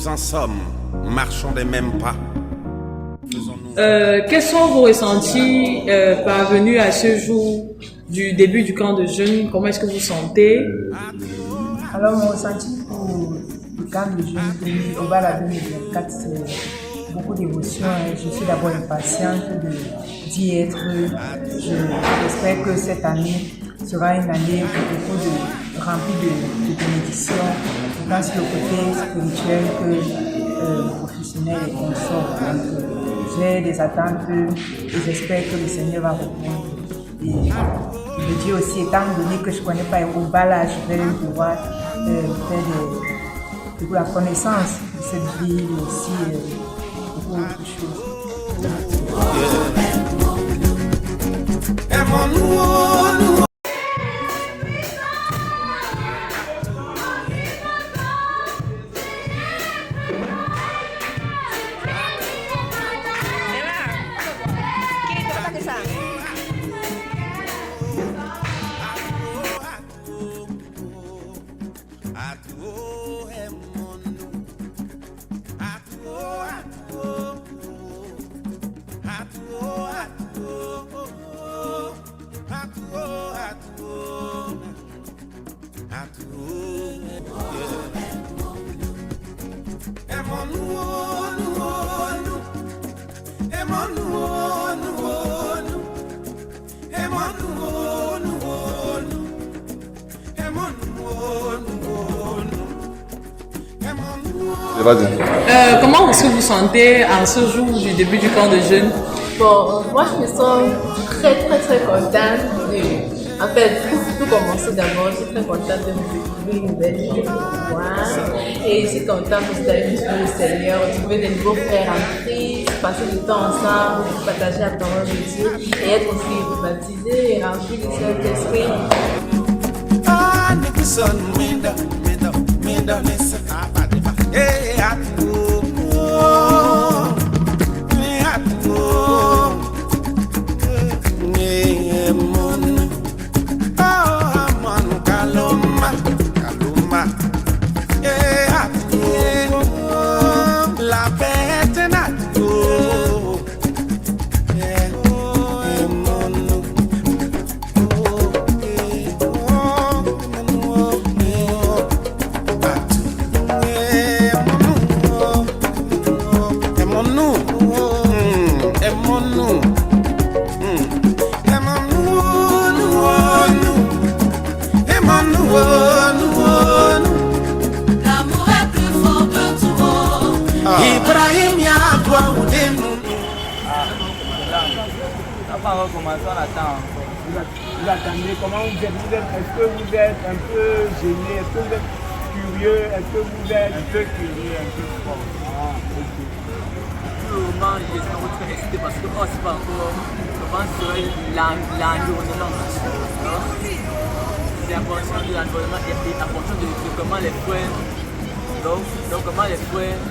nous en sommes, marchons des mêmes pas. Quels sont vos ressentis parvenus à ce jour du début du camp de jeûne? Comment est-ce que vous sentez? Alors, mon ressenti pour le camp de jeûne au bal à 2024, c'est beaucoup d'émotions. Je suis d'abord impatiente d'y être. J'espère que cette année sera une année remplie de bénédictions, tant sur le côté spirituel que professionnel et consort. J'ai des attentes et j'espère que le Seigneur va répondre. Et je dis aussi, étant donné que je ne connais pas Yoruba, je vais pouvoir faire de la connaissance de cette ville et aussi beaucoup d'autres choses. Comment est-ce que vous sentez en ce jour du début du camp de jeûne? Bon, moi je me sens très contente en fait, tout commencer d'abord, je suis très contente de me découvrir une nouvelle vie, de voir. Et je suis contente aussi d'aller sur le Seigneur, retrouver des nouveaux frères en Christ, passer du temps ensemble, partager la parole de Dieu et être aussi baptisé et rempli du Saint-Esprit. Vous attendez, comment vous êtes? Est-ce que vous êtes un peu gêné? Est-ce que vous êtes curieux? Est-ce que vous êtes un peu curieux, un peu fort? Pour le moment, je suis très excité parce que moi, c'est pas encore comment serait l'environnement. C'est en fonction de l'environnement et en fonction de comment les frères, donc comment les frères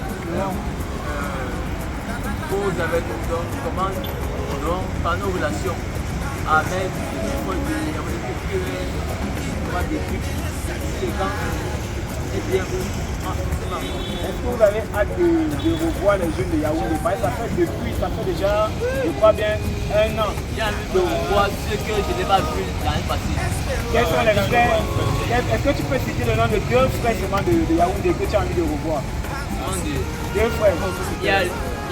posent avec nous, donc comment par nos relations avec est-ce que vous avez hâte de revoir les jeunes de Yaoundé? Ça fait déjà, je crois bien, 1 an. J'ai envie de revoir ce que je n'ai pas vu l'année passée. Quels sont les frères? Est-ce que tu peux citer le nom de 2 frères seulement de Yaoundé que tu as envie de revoir? 2 frères. Il y a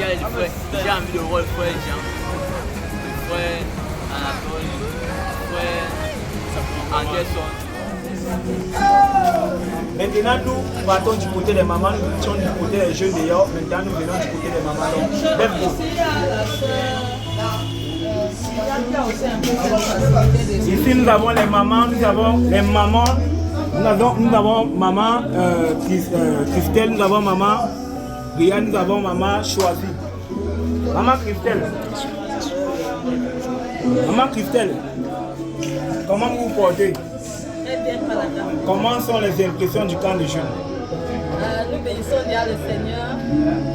les frères, j'ai envie de revoir le frère Jean, le frère Anatole, le frère Anderson. Maintenant, nous partons du côté des mamans, nous sommes du côté des jeunes d'ailleurs. Maintenant, nous venons du côté des mamans. Donc, lève-vous. Ici, nous avons les mamans, nous avons maman Christelle, nous avons maman Ria, nous avons maman Choisie. Maman Christelle, comment vous vous portez? Très bien, madame. Comment sont les impressions du camp de jeûne? Nous bénissons bien le Seigneur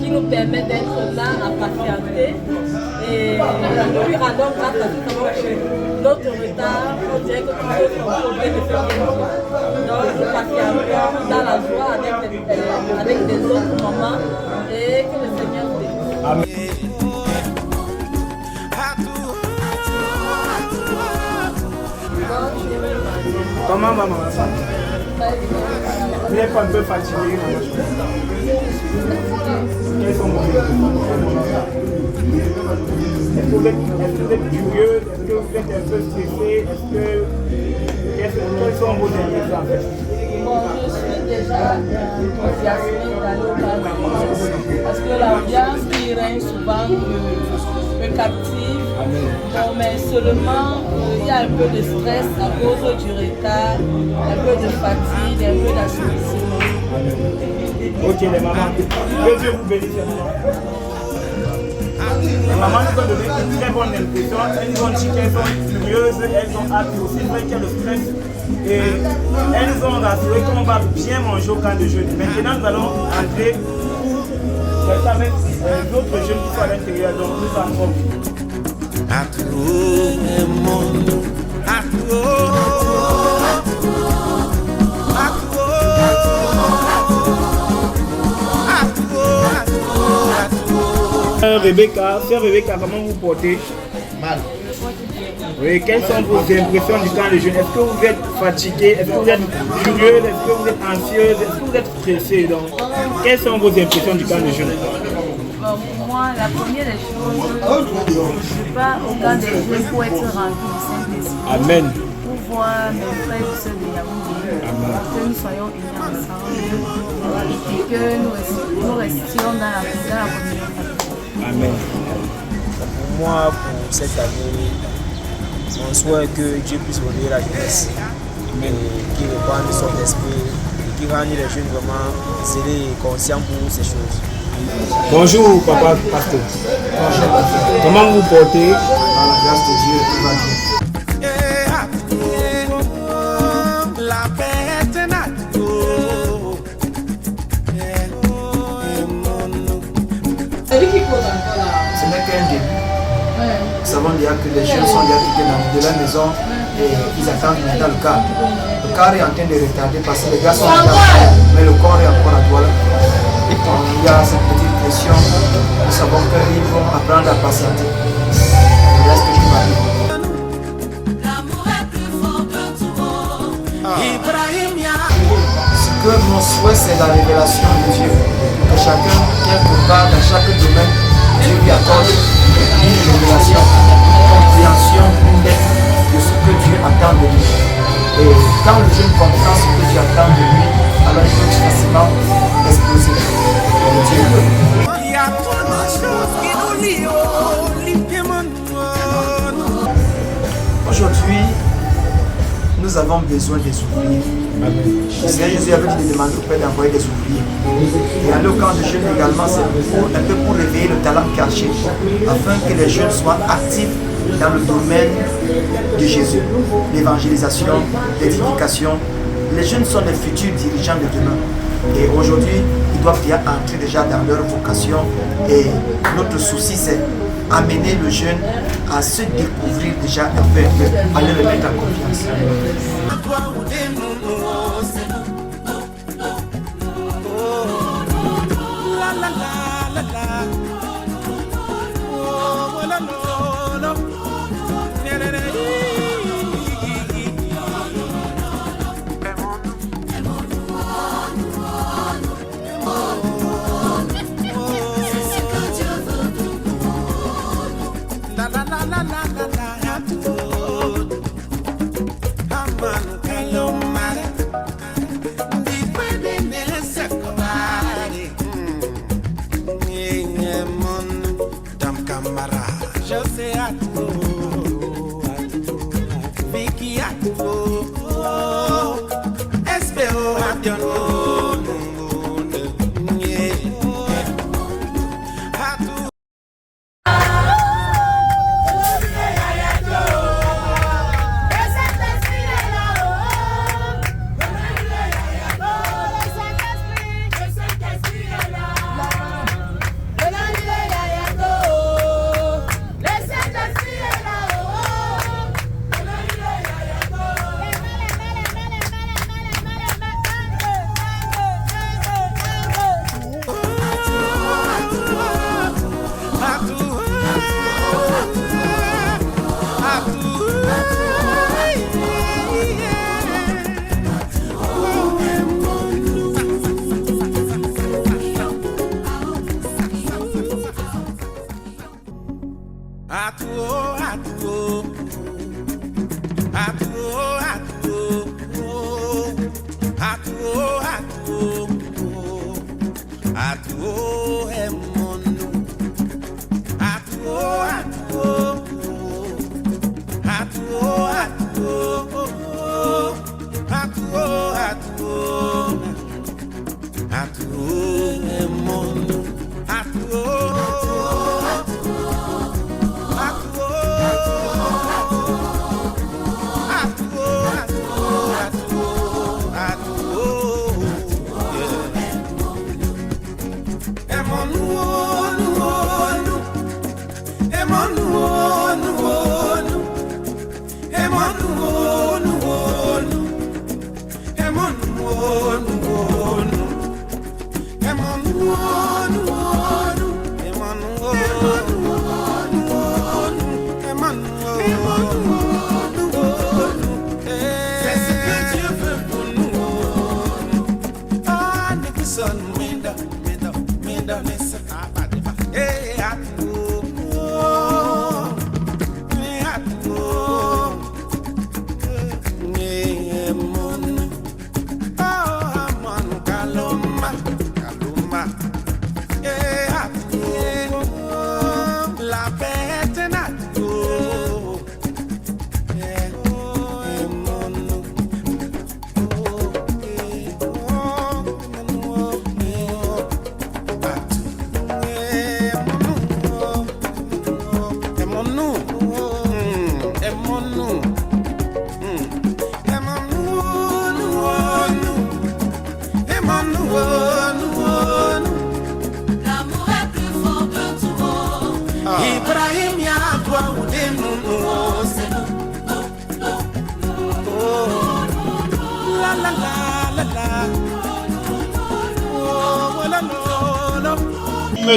qui nous permet d'être là à patienter. Et nous lui rendons grâce à tout d'abord que notre retard, on dirait que tout le monde est de faire bien. Donc nous patientons dans la joie avec les autres mamans et que le Seigneur nous bénisse. Amen. Comment maman va ça? Vous n'êtes pas un peu fatigué, maman? Quels sont vos Est-ce que vous êtes curieux? Est-ce que vous êtes un peu stressé? Quels sont vos impressions en fait? Bon, je suis déjà enthousiasmée d'aller au Cameroun parce que l'ambiance qui règne souvent me captive. Bon, mais seulement il y a un peu de stress à cause du retard, un peu de fatigue, un peu d'assouplissement. Ok les mamans, que Dieu vous bénisse. Les mamans nous ont donné une très bonne impression, elles nous ont dit qu'elles sont curieuses, elles ont hâte aussi, c'est vrai qu'il y a le stress. Et elles nous ont rassuré qu'on va bien manger au camp de jeûne. Maintenant nous allons entrer avec d'autres jeunes qui sont à l'intérieur, donc nous allons. Sœur Rebecca, comment vous portez? Mal. Oui, quelles sont vos impressions du camp de jeûne? Est-ce que vous êtes fatigué? Est-ce que vous êtes curieuse? Est-ce que vous êtes anxieuse? Est-ce que vous êtes stressé? Donc, quelles sont vos impressions du camp de jeûne? Bon, pour moi, la première des choses, je pars au camp des jeunes pour être rempli du Saint-Esprit. Amen. Pour voir mes frères et sœurs de Yaoundé, que nous soyons unis ensemble et que nous restions dans la communion. Amen. Pour moi, pour cette année, on souhaite que Dieu puisse honorer la jeunesse et qu'il répande son esprit et qu'il rende les jeunes vraiment zélés et conscients pour ces choses. Bonjour, papa pasteur. Comment vous portez? Par la grâce de Dieu, tout va bien. Ce n'est qu'un début. Nous savons déjà que les jeunes sont déjà quittés de la maison et ils attendent maintenant le car. Le car est en train de retarder parce que les gars sont déjà prêts, mais le corps est encore à Douala. Il y a cette petite pression. Nous savons qu'ils vont apprendre à patienter. Voilà ce que je m'arrive. Ce que mon souhait, c'est la révélation de Dieu. Que chacun, quelque part, dans chaque domaine, Dieu lui accorde une révélation, une compréhension, une lettre de ce que Dieu attend de lui. Et quand le jeune comprend ce que Dieu attend de lui, alors il peut facilement exploser. Dieu veut. Aujourd'hui, nous avons besoin des ouvriers. Le Seigneur Jésus avait dit de demander au Père d'envoyer des ouvriers. Et aller au camp de jeunes également, c'est un peu pour réveiller le talent caché, afin que les jeunes soient actifs dans le domaine de Jésus, l'évangélisation, l'édification. Les jeunes sont les futurs dirigeants de demain. Et aujourd'hui, ils doivent bien entrer déjà dans leur vocation. Et notre souci, c'est amener le jeune à se découvrir déjà un peu, à le mettre en confiance.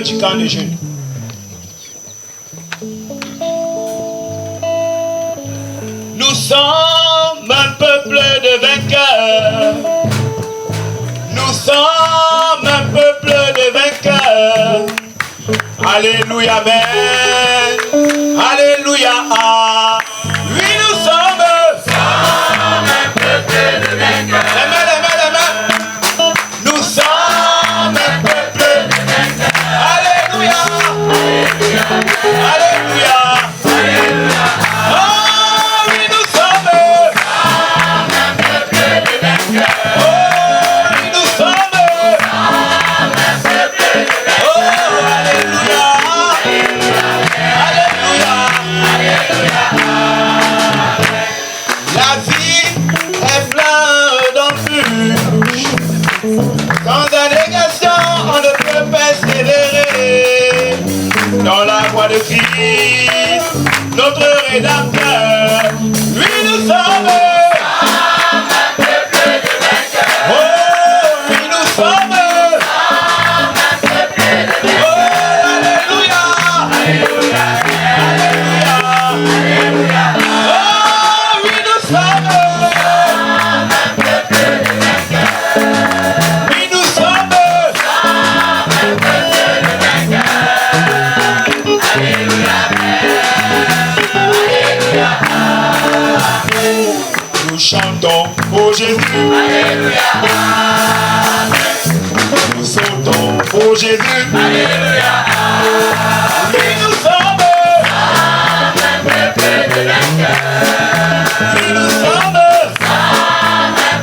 Du camp de jeunes. Nous sommes un peuple de vainqueurs. Nous sommes un peuple de vainqueurs. Alléluia, amen. Alléluia. Oui, nous sommes un peuple de vainqueurs. Amen, amen, amen. Nous sommes un peuple de vainqueurs. Alléluia. Alléluia. Alléluia. Oh, oui, nous sommes un peuple de vainqueurs. Oh, oui, nous sommes un peuple de vainqueurs. Oh, alléluia. Alléluia. Alléluia. La vie est pleine d'embûches. Sans allégation, on ne peut persévérer dans la voie de Christ, notre Rédempteur. Oui, nous sommes un peuple de vainqueurs. Oh, oui, nous sommes un peuple de vainqueurs. Oh, alléluia. Alléluia. Alléluia. Alléluia. Oh, oui, nous sommes un peuple de vainqueurs. Oui, nous sommes un peuple de vainqueurs. Alléluia. Alléluia. Nous chantons pour Jésus. Alléluia. Nous sautons pour Jésus. Alléluia. Oui, nous sommes un peuple de vainqueurs. Oui, nous sommes un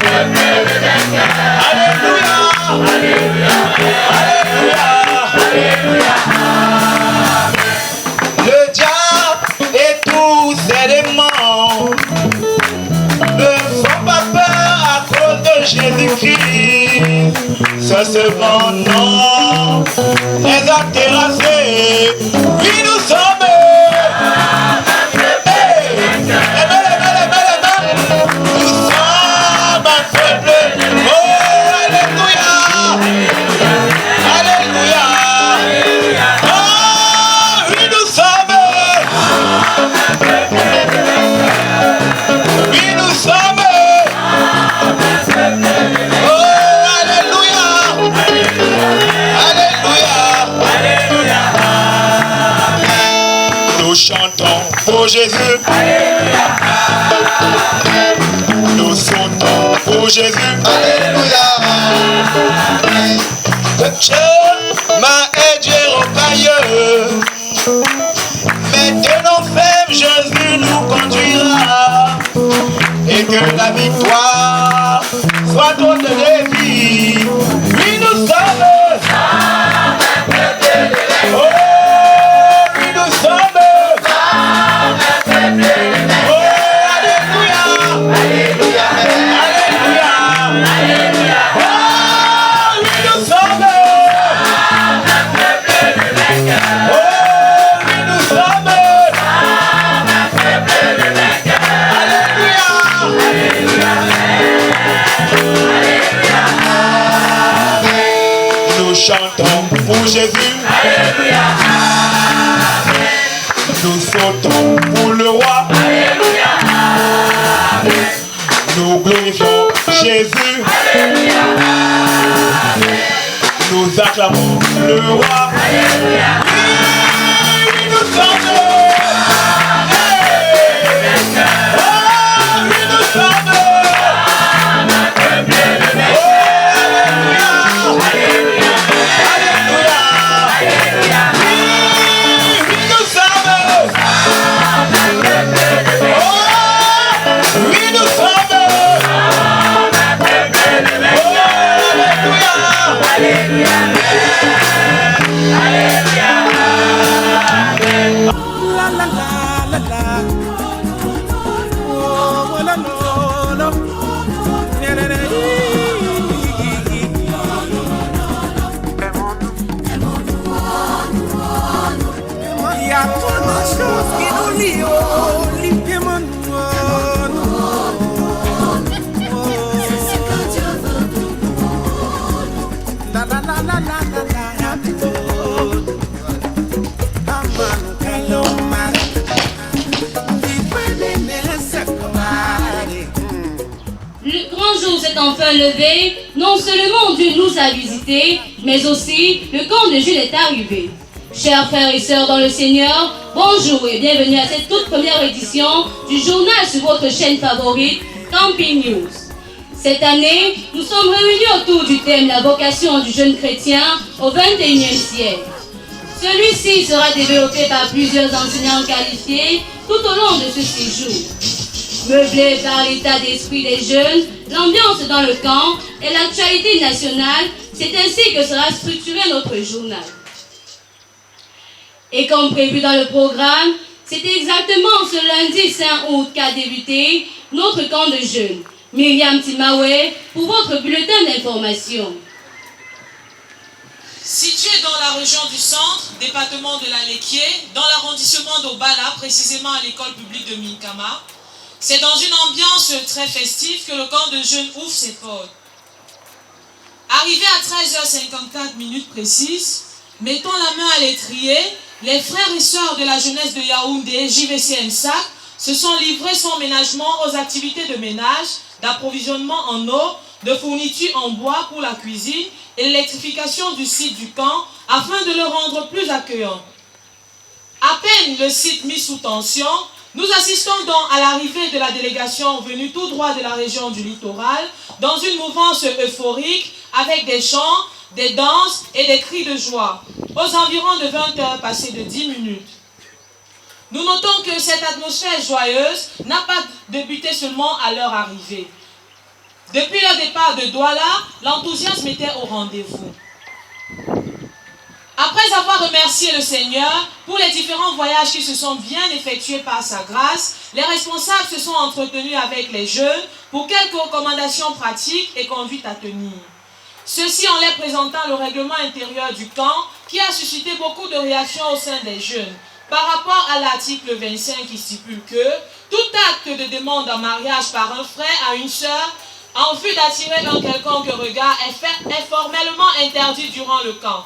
peuple de vainqueurs. Alléluia. Alléluia. Alléluia. Le diable et tous ses démons ne font pas peur à cause de Jésus-Christ. Ce cependant les a terrassés. Oui, nous sommes nous sommes un peuple. Oh, alléluia. Alléluia. Oh, oui, nous sommes un peuple. Oui, nous sommes un peuple. Oh, alléluia. Alléluia. Alléluia. Jésus. Alléluia. Nous sautons pour Jésus. Alléluia. Chemin est Dieu rocailleux, mais de nos faibles Jésus nous conduira, et que la victoire soit notre défi. Oui, nous sommes. Oh, oui, nous sommes. Oh, alléluia. Alléluia. Alléluia. Alléluia. Oh, oui, nous sommes. Oh, oui, nous sommes. Alléluia. Nous chantons pour Jésus. Alléluia. Nous sautons pour le roi. Alléluia. Nous glorifions Jésus. Alléluia. Nous acclamons le roi. Alléluia. Oui, nous sommes. Oh, oui, nous sommes. Le grand jour s'est enfin levé, non seulement Dieu nous a visités, mais aussi le camp de Jules est arrivé. Chers frères et sœurs dans le Seigneur, bonjour et bienvenue à cette toute première édition du journal sur votre chaîne favorite, Camping News. Cette année, nous sommes réunis autour du thème La vocation du jeune chrétien au XXIe siècle. Celui-ci sera développé par plusieurs enseignants qualifiés tout au long de ce séjour. Meublé par l'état d'esprit des jeunes, l'ambiance dans le camp et l'actualité nationale, c'est ainsi que sera structuré notre journal. Et comme prévu dans le programme, c'est exactement ce lundi 5 août qu'a débuté notre camp de jeunes. Myriam Timawe pour votre bulletin d'information. Situé dans la région du centre, département de l'Alequier, dans l'arrondissement d'Obala, précisément à l'école publique de Minkama, c'est dans une ambiance très festive que le camp de jeunes ouvre ses portes. Arrivé à 13h54 précises, mettant la main à l'étrier, les frères et sœurs de la jeunesse de Yaoundé, JVC MSAC, se sont livrés sans ménagement aux activités de ménage, d'approvisionnement en eau, de fournitures en bois pour la cuisine et l'électrification du site du camp afin de le rendre plus accueillant. À peine le site mis sous tension, nous assistons donc à l'arrivée de la délégation venue tout droit de la région du littoral dans une mouvance euphorique avec des chants, des danses et des cris de joie, aux environs de 20 heures passées de 10 minutes. Nous notons que cette atmosphère joyeuse n'a pas débuté seulement à leur arrivée. Depuis le départ de Douala, l'enthousiasme était au rendez-vous. Après avoir remercié le Seigneur pour les différents voyages qui se sont bien effectués par sa grâce, les responsables se sont entretenus avec les jeunes pour quelques recommandations pratiques et conduites à tenir. Ceci en leur présentant le règlement intérieur du camp qui a suscité beaucoup de réactions au sein des jeunes. Par rapport à l'article 25 qui stipule que tout acte de demande en mariage par un frère à une sœur en vue d'attirer un quelconque regard est formellement interdit durant le camp.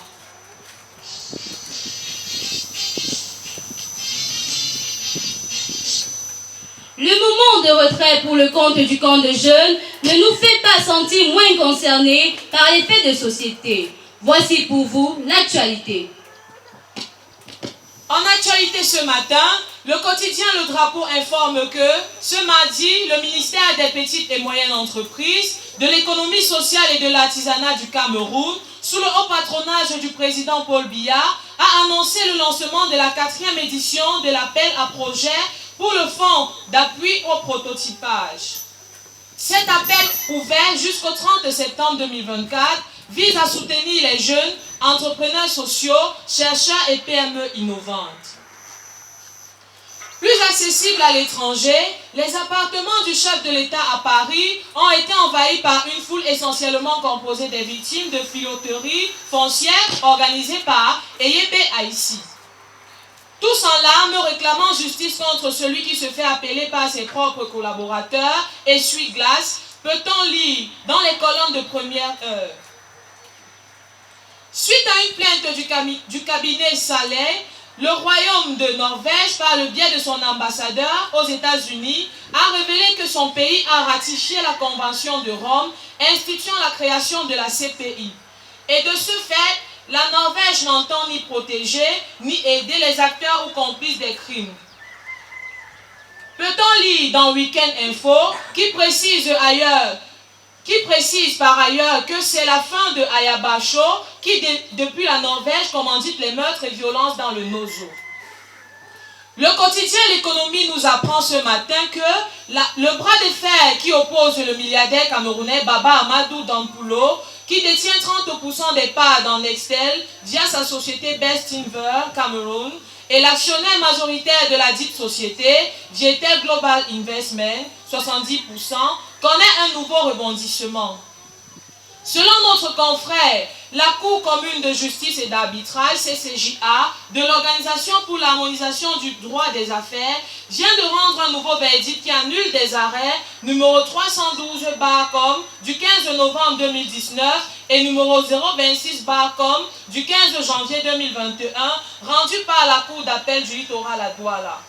Le moment de retrait pour le compte du camp de jeunes ne nous fait pas sentir moins concernés par les faits de société. Voici pour vous l'actualité. En actualité ce matin, le quotidien Le Drapeau informe que ce mardi, le ministère des Petites et Moyennes Entreprises, de l'économie sociale et de l'artisanat du Cameroun, sous le haut patronage du président Paul Biya, a annoncé le lancement de la 4e édition de l'appel à projet pour le fonds d'appui au prototypage. Cet appel ouvert jusqu'au 30 septembre 2024 vise à soutenir les jeunes entrepreneurs sociaux, chercheurs et PME innovantes. Plus accessibles à l'étranger, les appartements du chef de l'État à Paris ont été envahis par une foule essentiellement composée des victimes de filouterie foncière organisée par Eyebe Aïssi. Tous en larmes réclamant justice contre celui qui se fait appeler par ses propres collaborateurs essuie-glace, peut-on lire dans les colonnes de première heure. Suite à une plainte du cabinet Saleh, le royaume de Norvège, par le biais de son ambassadeur aux États-Unis, a révélé que son pays a ratifié la Convention de Rome instituant la création de la CPI. Et de ce fait, la Norvège n'entend ni protéger, ni aider les acteurs ou complices des crimes. Peut-on lire dans Weekend Info, qui précise par ailleurs que c'est la fin de Ayabacho qui, depuis la Norvège, commandite les meurtres et violences dans le Nozo. Le quotidien L'économie nous apprend ce matin que le bras de fer qui oppose le milliardaire camerounais Baba Amadou Dampulo, qui détient 30% des parts dans Nextel via sa société Best Inver Cameroun, et l'actionnaire majoritaire de la dite société, Vietel Global Investment, 70%, connaît un nouveau rebondissement. Selon notre confrère, la Cour commune de justice et d'arbitrage, CCJA, de l'Organisation pour l'harmonisation du droit des affaires, vient de rendre un nouveau verdict qui annule des arrêts numéro 312/com du 15 novembre 2019 et numéro 026/com du 15 janvier 2021, rendu par la Cour d'appel du littoral à Douala.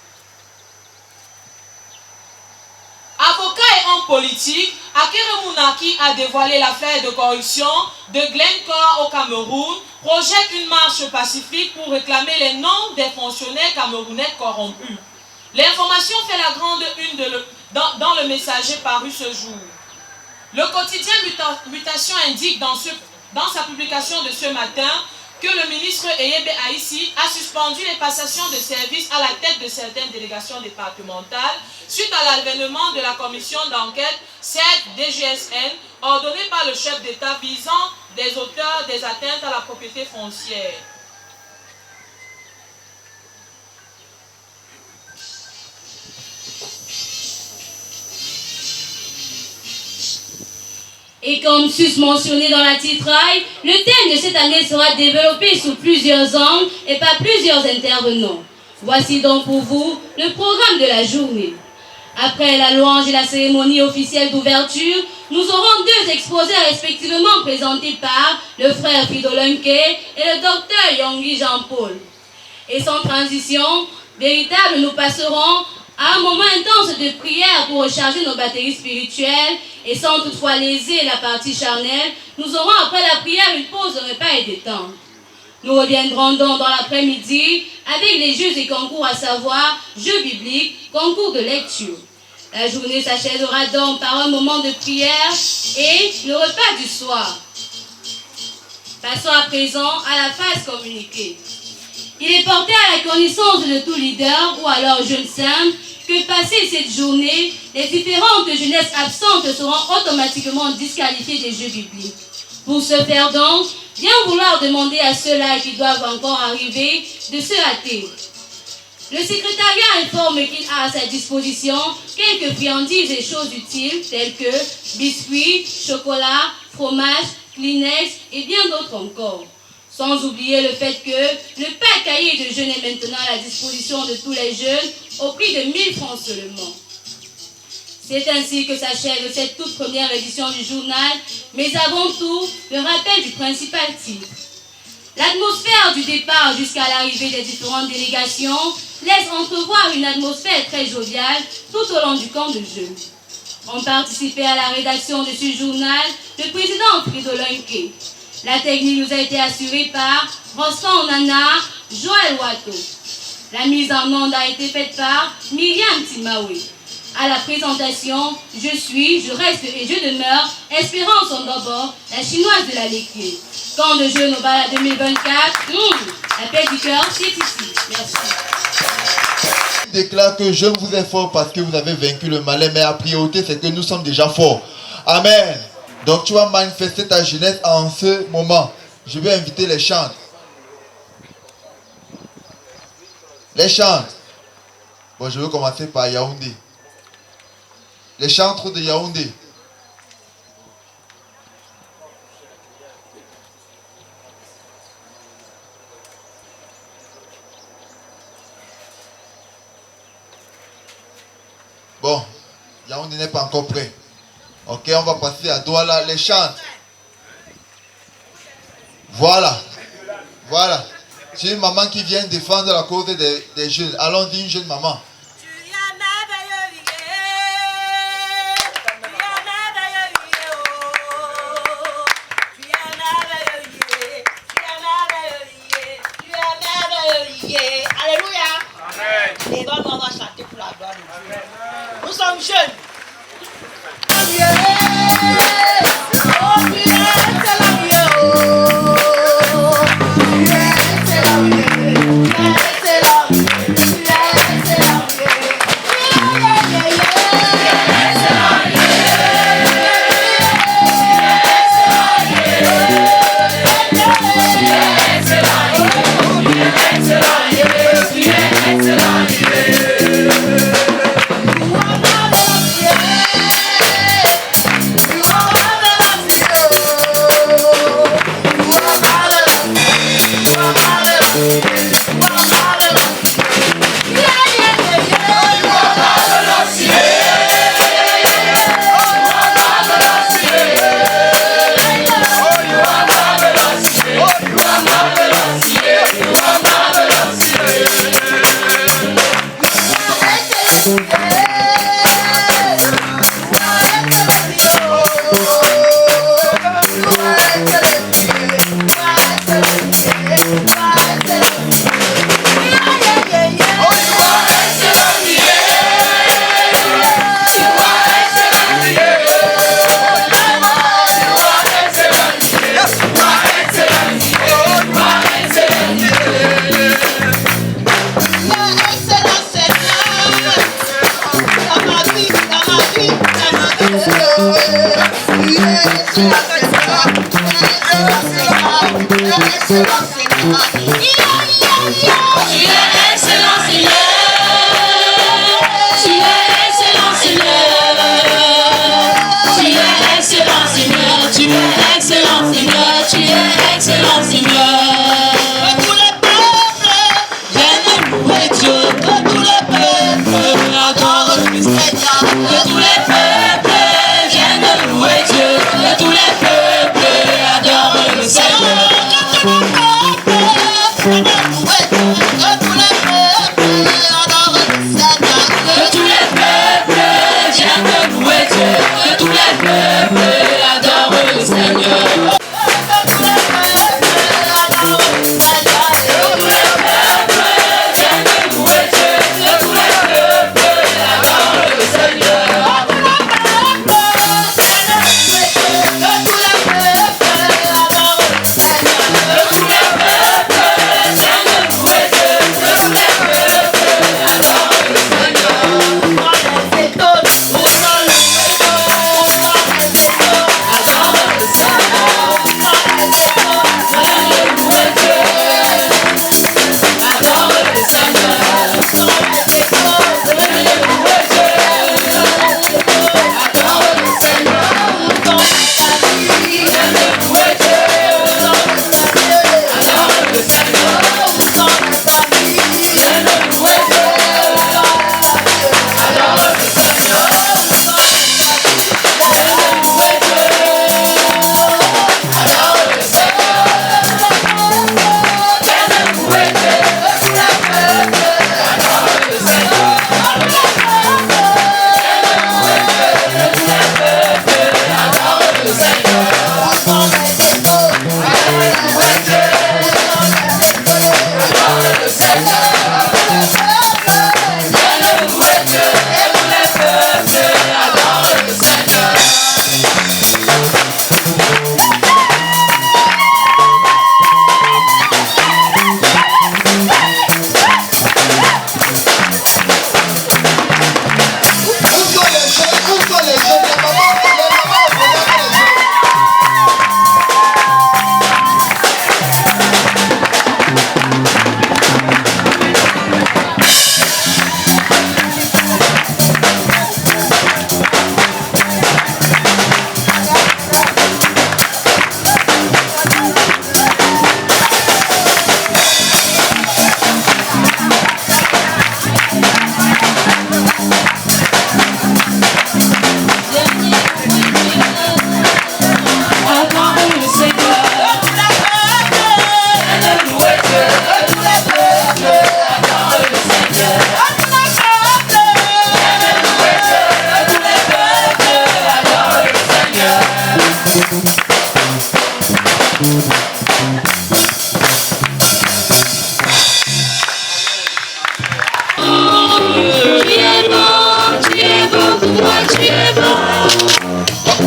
Avocat et homme politique, Akere Mounaki a dévoilé l'affaire de corruption de Glencore au Cameroun, projette une marche pacifique pour réclamer les noms des fonctionnaires camerounais corrompus. L'information fait la grande une dans le messager paru ce jour. Le quotidien Mutation indique dans sa publication de ce matin que le ministre Eyebe Aïssi a suspendu les passations de services à la tête de certaines délégations départementales suite à l'avènement de la commission d'enquête 7 DGSN ordonnée par le chef d'État visant des auteurs des atteintes à la propriété foncière. Et comme susmentionné dans la titraille, le thème de cette année sera développé sous plusieurs angles et par plusieurs intervenants. Voici donc pour vous le programme de la journée. Après la louange et la cérémonie officielle d'ouverture, nous aurons 2 exposés respectivement présentés par le frère Fridolin Kay et le docteur Yongui Jean-Paul. Et sans transition véritable, nous passerons à un moment intense de prière pour recharger nos batteries spirituelles et sans toutefois léser la partie charnelle, nous aurons après la prière une pause de repas et détente. Nous reviendrons donc dans l'après-midi avec les jeux et concours, à savoir jeux bibliques, concours de lecture. La journée s'achèvera donc par un moment de prière et le repas du soir. Passons à présent à la phase communiquée. Il est porté à la connaissance de tout leader ou alors jeune simple que passée cette journée, les différentes jeunesses absentes seront automatiquement disqualifiées des jeux bibliques. Pour ce faire donc, bien vouloir demander à ceux-là qui doivent encore arriver de se hâter. Le secrétariat informe qu'il a à sa disposition quelques friandises et choses utiles telles que biscuits, chocolat, fromage, Kleenex et bien d'autres encore. Sans oublier le fait que le pack cahier de jeunes est maintenant à la disposition de tous les jeunes au prix de 1000 francs seulement. C'est ainsi que s'achève cette toute première édition du journal, mais avant tout, le rappel du principal titre. L'atmosphère du départ jusqu'à l'arrivée des différentes délégations laisse entrevoir une atmosphère très joviale tout au long du camp de jeunes. Ont participé à la rédaction de ce journal le président Fridolin Kay. La technique nous a été assurée par Rostan Onana, Joël Wato. La mise en onde a été faite par Myriam Timaoui. À la présentation, je reste et je demeure Espérance Ondobo, la chinoise de la Léquier. Camp de jeunes au Bala 2024, la paix du cœur, c'est ici. Merci. Je déclare que je vous ai fort parce que vous avez vaincu le malin, mais la priorité c'est que nous sommes déjà forts. Amen. Donc tu vas manifester ta jeunesse en ce moment. Je vais inviter les chantres. Les chantres. Bon, je vais commencer par Yaoundé. Les chantres de Yaoundé. Bon, Yaoundé n'est pas encore prêt. Ok, on va passer à Douala. Les chantres. Voilà. Voilà. C'est une maman qui vient défendre la cause des jeunes. Allons-y, une jeune maman. Alléluia. Et donc on va chanter pour la gloire de Dieu. Nous sommes jeunes. Yeah.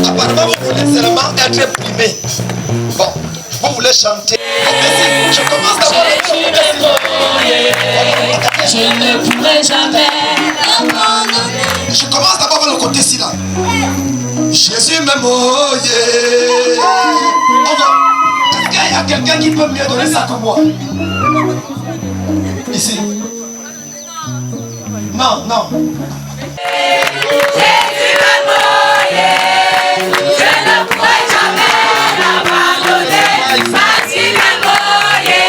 Apparemment, vous voulez seulement être primé. Bon, vous voulez chanter. Je commence d'abord le Je ne pourrai jamais abandonner. Je commence d'abord par le côté ci là. Jésus m'aime, oh yeah. On va. Est-ce qu'il y a quelqu'un qui peut mieux donner ça que moi? Ici. Non, non. Jésus m'aime, oh yeah. Je ne pourrai jamais l'abandonner. Parce qu'il m'aime, oh yeah.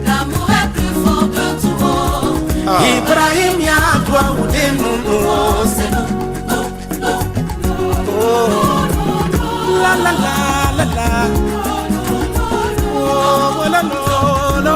L'amour est plus fort que tout. Ibrahim ya toi ou des nounous. C'est nous. La la la la la. Oh la la la.